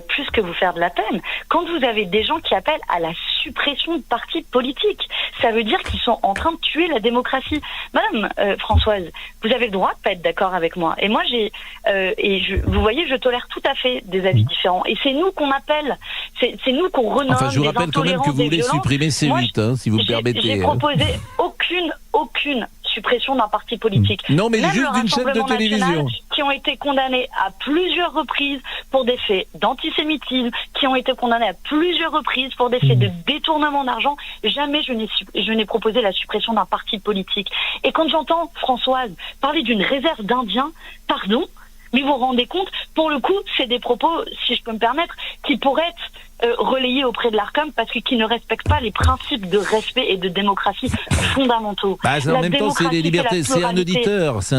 plus que vous faire de la peine. Quand vous avez des gens qui appellent à la suppression de partis politiques, ça veut dire qu'ils sont en train de tuer la démocratie. Madame Françoise, vous avez le droit de pas être d'accord avec moi. Et moi, vous voyez, je tolère tout à fait des avis différents. Et c'est nous qu'on appelle, c'est nous qu'on renomme. Enfin, je vous rappelle quand même que vous voulez supprimer C8, si vous me permettez. J'ai proposé aucune suppression d'un parti politique. Non, mais même juste d'une chaîne de télévision. Qui ont été condamnés à plusieurs reprises pour des faits d'antisémitisme, qui ont été condamnés à plusieurs reprises pour des faits de détournement d'argent. Jamais je n'ai proposé la suppression d'un parti politique. Et quand j'entends Françoise parler d'une réserve d'Indiens, pardon, mais vous vous rendez compte, pour le coup, c'est des propos, si je peux me permettre, qui pourraient être relayés auprès de l'ARCOM parce qu'ils ne respectent pas les principes de respect et de démocratie fondamentaux. En même temps, c'est les libertés. C'est un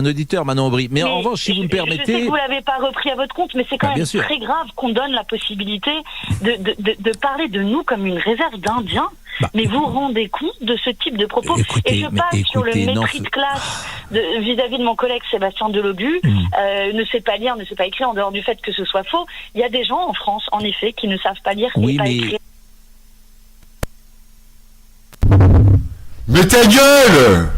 auditeur, Manon Aubry. Mais en revanche, si vous me permettez... Je sais que vous l'avez pas repris à votre compte, mais c'est quand même très grave qu'on donne la possibilité de parler de nous comme une réserve d'Indiens. Mais vous vous rendez compte de ce type de propos? Et je passe sur le mépris de classe vis-à-vis de mon collègue Sébastien Delogu, ne sait pas lire, ne sait pas écrire, en dehors du fait que ce soit faux. Il y a des gens en France, en effet, qui ne savent pas lire et pas écrire. Mais ta gueule!